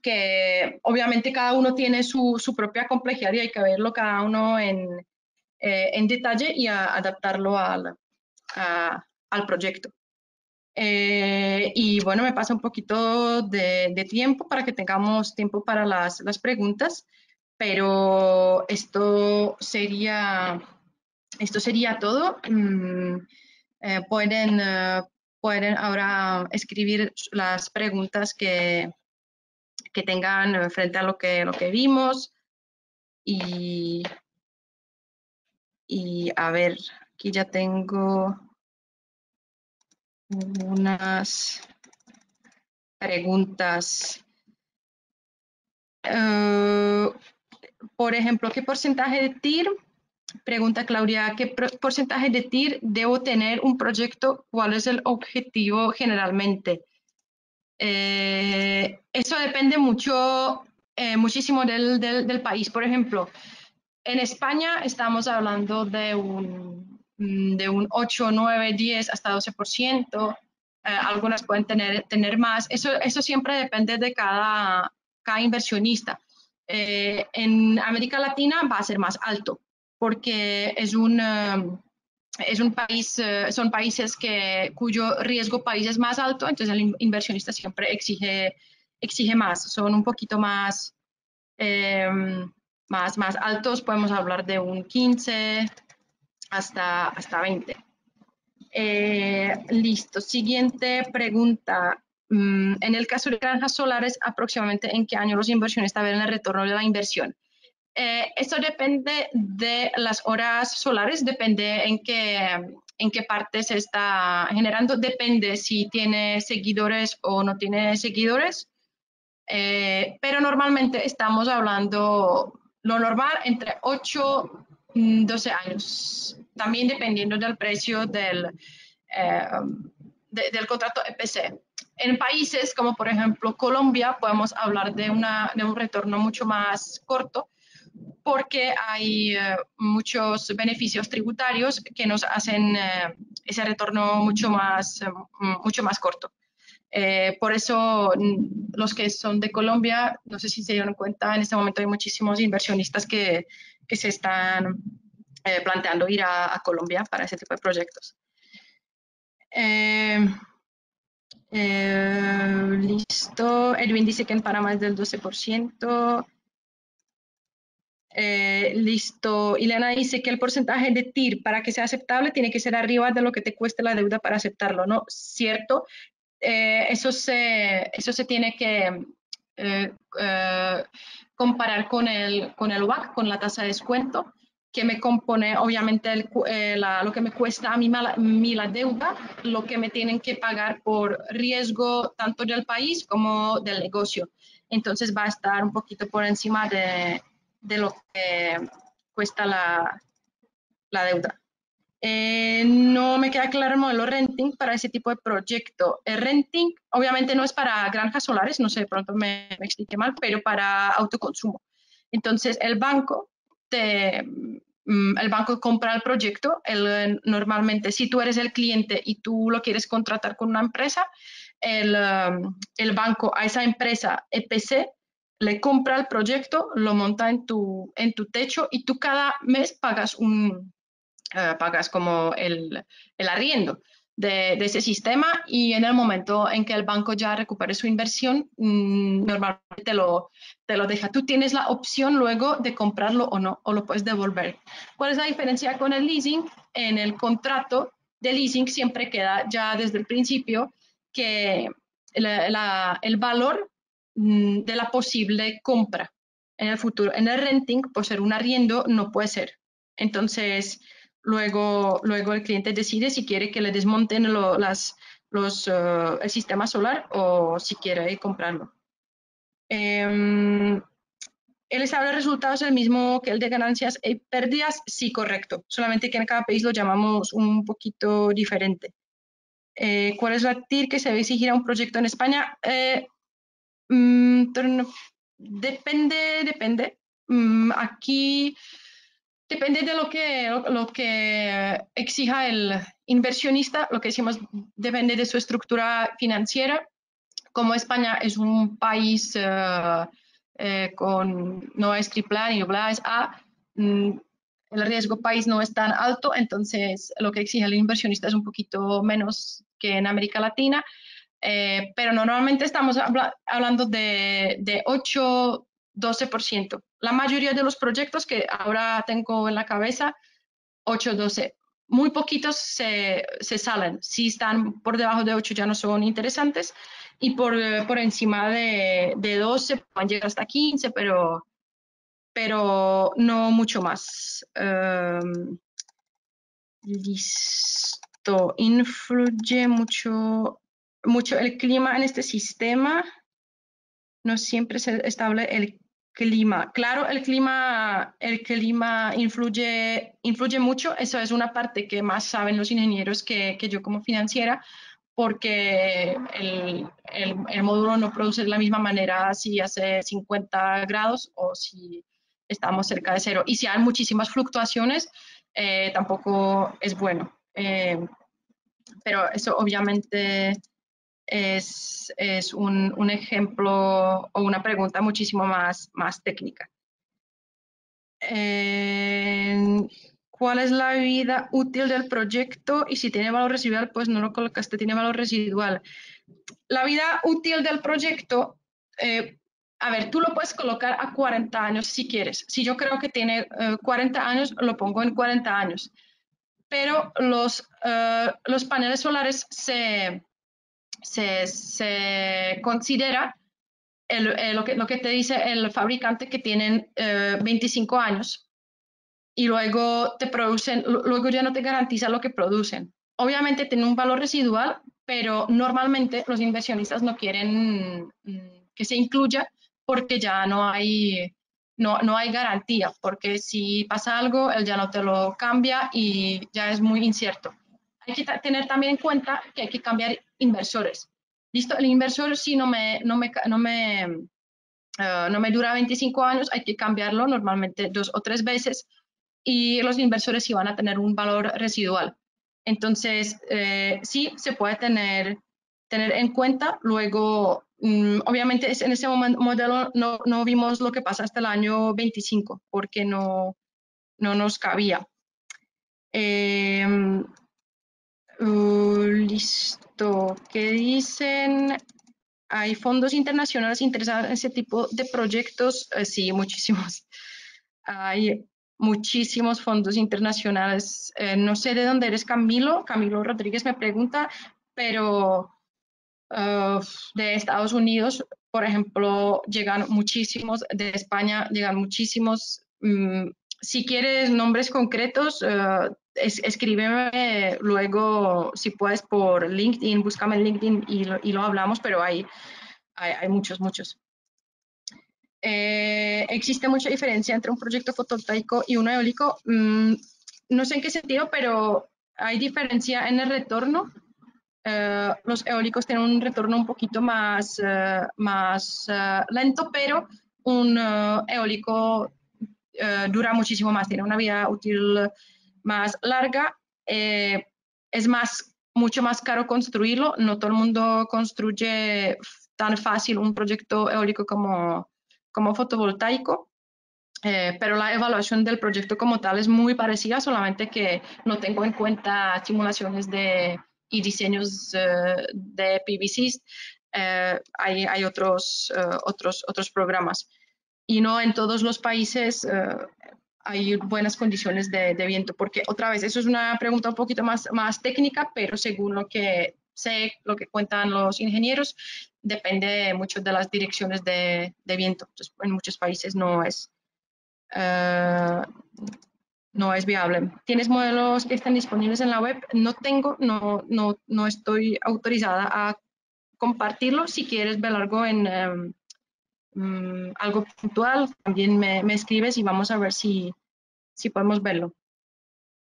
que obviamente cada uno tiene su propia complejidad y hay que verlo cada uno en detalle y adaptarlo al proyecto. Y bueno, me pasa un poquito de tiempo para que tengamos tiempo para las preguntas, pero esto sería todo. Pueden ahora escribir las preguntas que tengan frente a lo que vimos. Y a ver, aquí ya tengo unas preguntas. Por ejemplo, ¿qué porcentaje de TIR? Pregunta Claudia, ¿qué porcentaje de TIR debo tener un proyecto? ¿Cuál es el objetivo generalmente? Eso depende muchísimo del país. Por ejemplo, en España estamos hablando de un 8, 9, 10 hasta 12%. Algunas pueden tener más. Eso siempre depende de cada inversionista. En América Latina va a ser más alto porque son países cuyo riesgo país es más alto, entonces el inversionista siempre exige más, son un poquito eh, más altos, podemos hablar de un 15 hasta 20. Listo, siguiente pregunta. En el caso de granjas solares, ¿aproximadamente en qué año los inversionistas ven el retorno de la inversión? Esto depende de las horas solares, depende en qué parte se está generando, depende si tiene seguidores o no tiene seguidores, pero normalmente estamos hablando lo normal entre 8 y 12 años, también dependiendo del precio del contrato EPC. En países como por ejemplo Colombia podemos hablar de un retorno mucho más corto, porque hay muchos beneficios tributarios que nos hacen ese retorno mucho más corto. Por eso los que son de Colombia, no sé si se dieron cuenta, en este momento hay muchísimos inversionistas que se están planteando ir a Colombia para ese tipo de proyectos. Listo. Edwin dice que en Panamá es del 12%. Listo. Ileana dice que el porcentaje de TIR para que sea aceptable tiene que ser arriba de lo que te cueste la deuda para aceptarlo, ¿no? Cierto. Eso se tiene que comparar con el WACC, con la tasa de descuento, que me compone obviamente lo que me cuesta a mí la deuda, lo que me tienen que pagar por riesgo tanto del país como del negocio. Entonces va a estar un poquito por encima de lo que cuesta la deuda. No me queda claro el modelo renting para ese tipo de proyecto. El renting obviamente no es para granjas solares, no sé, de pronto me expliqué mal, pero para autoconsumo. Entonces el banco compra el proyecto, normalmente si tú eres el cliente y tú lo quieres contratar con una empresa, el banco a esa empresa EPC le compra el proyecto, lo monta en tu techo y tú cada mes pagas como el arriendo de ese sistema, y en el momento en que el banco ya recupere su inversión, normalmente te lo deja. Tú tienes la opción luego de comprarlo o no, o lo puedes devolver. ¿Cuál es la diferencia con el leasing? En el contrato de leasing siempre queda ya desde el principio que el valor de la posible compra en el futuro. En el renting, por ser un arriendo, no puede ser. Entonces, luego el cliente decide si quiere que le desmonten el sistema solar o si quiere comprarlo. ¿El estado de resultados es el mismo que el de ganancias y pérdidas? Sí, correcto. Solamente que en cada país lo llamamos un poquito diferente. ¿Cuál es la TIR que se debe exigir a un proyecto en España? Depende. Aquí depende de lo que exija el inversionista, lo que decimos, depende de su estructura financiera. Como España es un país no es AAA ni AA, es A, el riesgo país no es tan alto, entonces lo que exige el inversionista es un poquito menos que en América Latina, pero normalmente estamos hablando de 8-12%. La mayoría de los proyectos que ahora tengo en la cabeza, 8-12%. Muy poquitos se salen. Si están por debajo de 8 ya no son interesantes y por encima de 12 pueden llegar hasta 15, pero no mucho más. Listo. Influye mucho el clima en este sistema. No siempre se estable el clima. Claro, el clima influye mucho. Eso es una parte que más saben los ingenieros que yo como financiera, porque el módulo no produce de la misma manera si hace 50 grados o si estamos cerca de cero. Y si hay muchísimas fluctuaciones, tampoco es bueno. Pero eso obviamente es un ejemplo o una pregunta muchísimo más técnica. ¿Cuál es la vida útil del proyecto? Y si tiene valor residual, pues no lo colocaste, tiene valor residual. La vida útil del proyecto, a ver, tú lo puedes colocar a 40 años si quieres. Si yo creo que tiene 40 años, lo pongo en 40 años. Pero los paneles solares se considera lo que te dice el fabricante que tienen 25 años y luego te producen, luego ya no te garantiza lo que producen. Obviamente tiene un valor residual, pero normalmente los inversionistas no quieren que se incluya porque ya no hay garantía, porque si pasa algo, él ya no te lo cambia y ya es muy incierto. Hay que tener también en cuenta que hay que cambiar inversores. ¿Listo? El inversor si no me dura 25 años, hay que cambiarlo normalmente 2 o 3 veces y los inversores sí van a tener un valor residual. Entonces, sí se puede tener en cuenta. Luego, obviamente en ese modelo no vimos lo que pasa hasta el año 25 porque no nos cabía. Listo. ¿Qué dicen? ¿Hay fondos internacionales interesados en ese tipo de proyectos? Sí, muchísimos. Hay muchísimos fondos internacionales. No sé de dónde eres, Camilo. Camilo Rodríguez me pregunta, pero de Estados Unidos, por ejemplo, llegan muchísimos, de España llegan muchísimos. Si quieres nombres concretos, escríbeme luego, si puedes, por LinkedIn, búscame en LinkedIn y lo hablamos, pero hay muchos, muchos. ¿Existe mucha diferencia entre un proyecto fotovoltaico y uno eólico? No sé en qué sentido, pero hay diferencia en el retorno. Los eólicos tienen un retorno un poquito más lento, pero un eólico dura muchísimo más, tiene una vida útil más larga. Es mucho más caro construirlo. No todo el mundo construye tan fácil un proyecto eólico como fotovoltaico. Pero la evaluación del proyecto como tal es muy parecida, solamente que no tengo en cuenta simulaciones y diseños de PVCs. Hay otros programas. Y no en todos los países hay buenas condiciones de viento, porque otra vez, eso es una pregunta un poquito más técnica, pero según lo que sé, lo que cuentan los ingenieros, depende mucho de las direcciones de viento. Entonces, en muchos países eh, no es viable. ¿Tienes modelos que estén disponibles en la web? No tengo, no estoy autorizada a compartirlo. Si quieres ver algo en algo puntual, también me escribes y vamos a ver si podemos verlo.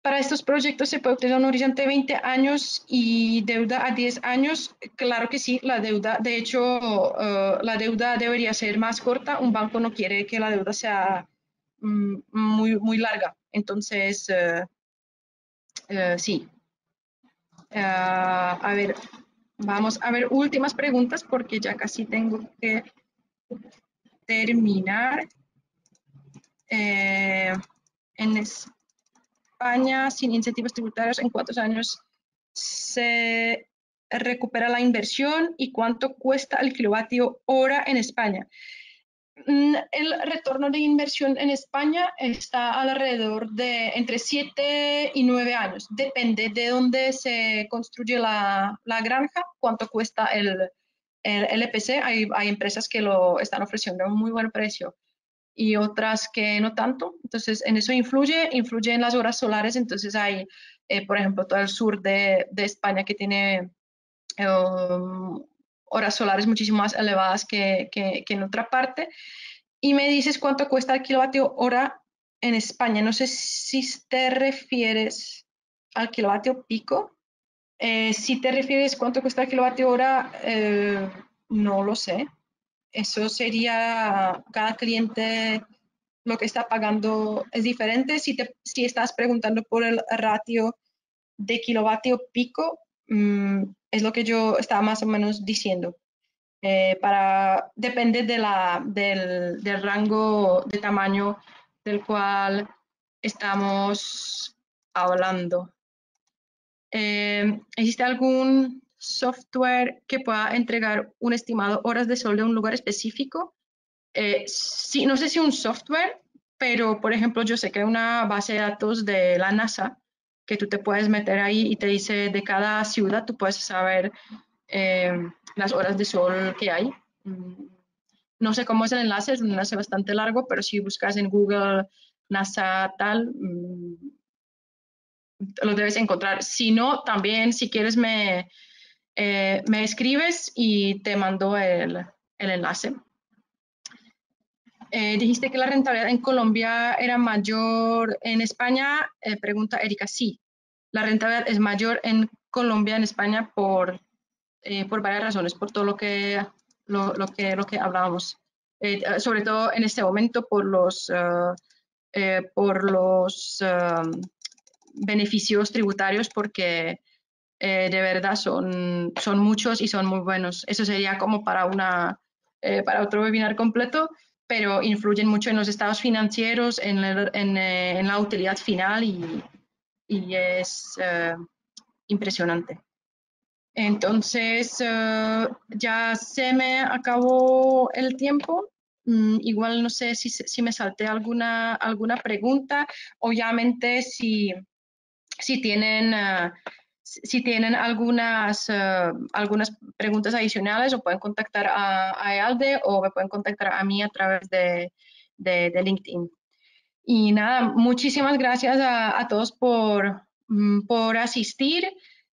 Para estos proyectos se puede utilizar un horizonte de 20 años y deuda a 10 años. Claro que sí, la deuda, de hecho, la deuda debería ser más corta. Un banco no quiere que la deuda sea muy larga. Entonces, sí. A ver, vamos a ver últimas preguntas porque ya casi tengo que terminar. En España sin incentivos tributarios, ¿en cuántos años se recupera la inversión y cuánto cuesta el kilovatio hora en España? El retorno de inversión en España está alrededor de entre 7 y 9 años. Depende de dónde se construye la granja, cuánto cuesta el EPC. Hay empresas que lo están ofreciendo a un muy buen precio y otras que no tanto. Entonces, en eso influye en las horas solares. Entonces, hay, por ejemplo, todo el sur de España que tiene horas solares muchísimo más elevadas que en otra parte. Y me dices cuánto cuesta el kilovatio hora en España. No sé si te refieres al kilovatio pico. Si te refieres cuánto cuesta el kilovatio hora, no lo sé. Eso sería cada cliente lo que está pagando es diferente. Si estás preguntando por el ratio de kilovatio pico, es lo que yo estaba más o menos diciendo. Depende del rango de tamaño del cual estamos hablando. ¿Existe algún software que pueda entregar un estimado horas de sol de un lugar específico? Sí, no sé si un software, pero por ejemplo yo sé que hay una base de datos de la NASA que tú te puedes meter ahí y te dice de cada ciudad, tú puedes saber las horas de sol que hay. No sé cómo es el enlace, es un enlace bastante largo, pero si buscas en Google NASA tal, lo debes encontrar. Si no, también si quieres me escribes y te mando el enlace. Dijiste que la rentabilidad en Colombia era mayor en España. Pregunta Erika, sí. La rentabilidad es mayor en Colombia, en España, por varias razones, por todo lo que hablábamos. Sobre todo en este momento por los beneficios tributarios, porque de verdad son muchos y son muy buenos. Eso sería como para otro webinar completo, pero influyen mucho en los estados financieros, en la utilidad final y es impresionante. Entonces, ya se me acabó el tiempo. Igual no sé si me salté alguna pregunta. Obviamente, si tienen, si tienen algunas preguntas adicionales, o pueden contactar a Ealde o me pueden contactar a mí a través de LinkedIn. Y nada, muchísimas gracias a todos por asistir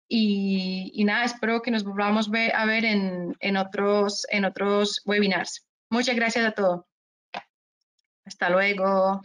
y nada, espero que nos volvamos a ver en otros webinars. Muchas gracias a todos. Hasta luego.